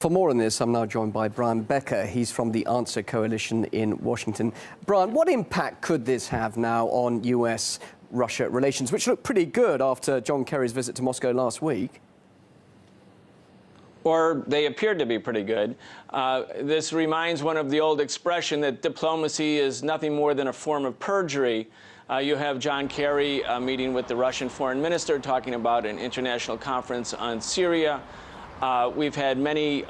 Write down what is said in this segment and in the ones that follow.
For more on this, I'm now joined by Brian Becker. He's from the Answer Coalition in Washington. Brian, what impact could this have now on US-Russia relations, which look pretty good after John Kerry's visit to Moscow last week? Or they appeared to be pretty good. This reminds one of the old expression that diplomacy is nothing more than a form of perjury. You have John Kerry meeting with the Russian foreign minister, talking about an international conference on Syria. We've had many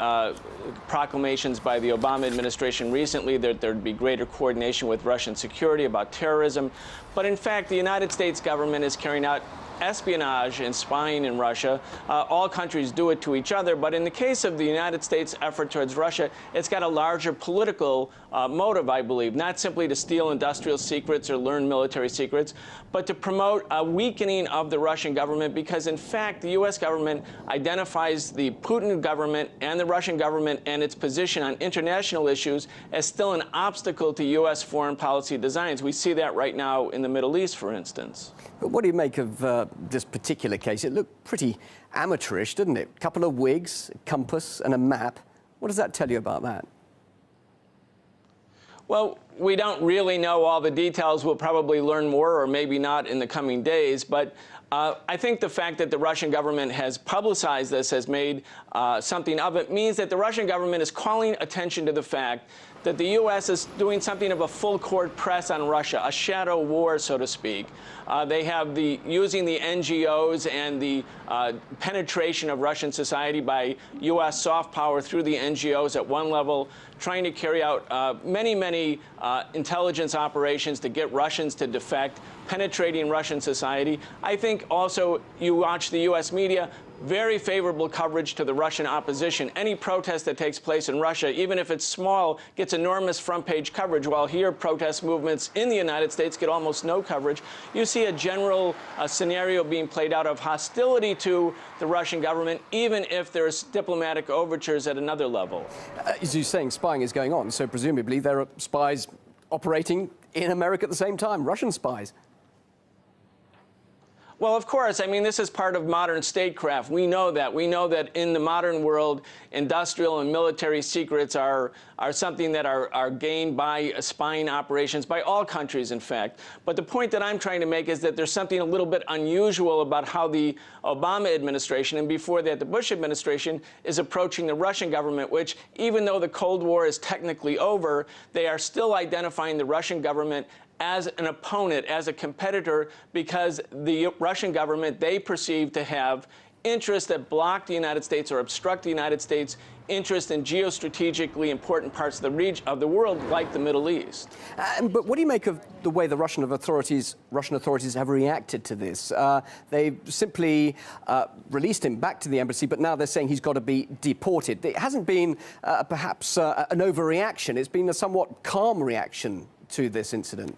proclamations by the Obama administration recently that there'd be greater coordination with Russian security about terrorism. But in fact, the United States government is carrying out espionage and spying in Russia. All countries do it to each other, but in the case of the United States' effort towards Russia, it's got a larger political motive, I believe, not simply to steal industrial secrets or learn military secrets, but to promote a weakening of the Russian government, because in fact the U.S. government identifies the Putin government and the Russian government and its position on international issues as still an obstacle to U.S. foreign policy designs. We see that right now in the Middle East, for instance. But what do you make of this particular case? It looked pretty amateurish, didn't it? A couple of wigs, a compass and a map. What does that tell you about that? Well, we don't really know all the details. We'll probably learn more, or maybe not, in the coming days. But I think the fact that the Russian government has publicized this, has made something of it, means that the Russian government is calling attention to the fact that the U.S. is doing something of a full-court press on Russia, a shadow war, so to speak. They have using the NGOs and the penetration of Russian society by U.S. soft power through the NGOs at one level, trying to carry out many intelligence operations to get Russians to defect, penetrating Russian society. I think also you watch the U.S. media, very favorable coverage to the Russian opposition. Any protest that takes place in Russia, even if it's small, gets enormous front-page coverage, while here protest movements in the United States get almost no coverage. You see a general scenario being played out of hostility to the Russian government, even if there's diplomatic overtures at another level. As you're saying, spying is going on, so presumably there are spies operating in America at the same time, Russian spies. Well, of course. I mean, this is part of modern statecraft. We know that. We know that in the modern world, industrial and military secrets are something that are gained by spying operations, by all countries, in fact. But the point that I'm trying to make is that there's something a little bit unusual about how the Obama administration, and before that the Bush administration, is approaching the Russian government, which, even though the Cold War is technically over, they are still identifying the Russian government as an opponent, as a competitor, because the Russian government, they perceive to have interests that block the United States or obstruct the United States' interest in geostrategically important parts of the world, like the Middle East. But what do you make of the way the Russian authorities have reacted to this? They simply released him back to the embassy, but now they're saying he's got to be deported. It hasn't been perhaps an overreaction. It's been a somewhat calm reaction to this incident.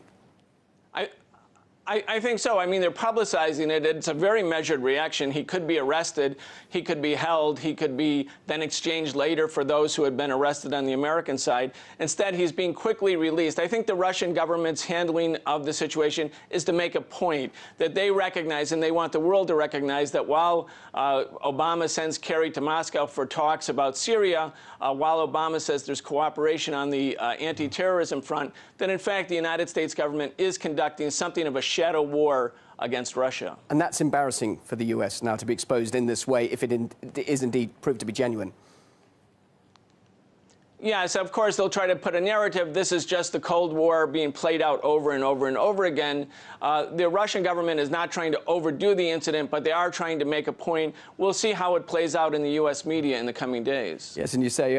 I think so. I mean, they're publicizing it. It's a very measured reaction. He could be arrested. He could be held. He could be then exchanged later for those who had been arrested on the American side. Instead, he's being quickly released. I think the Russian government's handling of the situation is to make a point that they recognize, and they want the world to recognize, that while Obama sends Kerry to Moscow for talks about Syria, while Obama says there's cooperation on the anti-terrorism front, that in fact the United States government is conducting something of a shadow war against Russia. And that's embarrassing for the US now to be exposed in this way, if it is indeed proved to be genuine. Yes, of course, they'll try to put a narrative. This is just the Cold War being played out over and over and over again. The Russian government is not trying to overdo the incident, but they are trying to make a point. We'll see how it plays out in the U.S. media in the coming days. Yes, and you say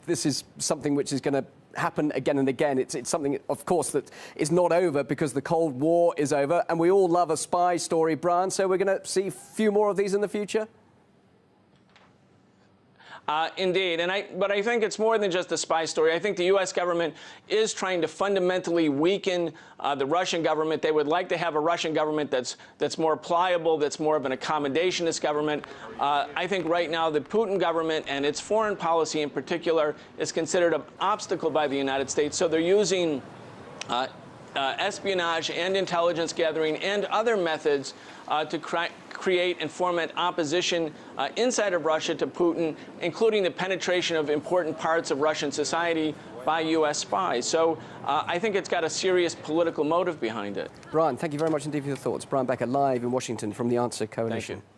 this is something which is going to happen again and again. It's something, of course, that is not over because the Cold War is over, and we all love a spy story, Brian, so we're going to see a few more of these in the future? Indeed, but I think it's more than just a spy story. I think the U.S. government is trying to fundamentally weaken the Russian government. They would like to have a Russian government that's more pliable, that's more of an accommodationist government. I think right now the Putin government and its foreign policy in particular is considered an obstacle by the United States. So they're using espionage and intelligence gathering and other methods to create create and foment opposition inside of Russia to Putin, including the penetration of important parts of Russian society by U.S. spies. So I think it's got a serious political motive behind it. Brian, thank you very much indeed for your thoughts. Brian Becker, live in Washington from the Answer Coalition. Thank you.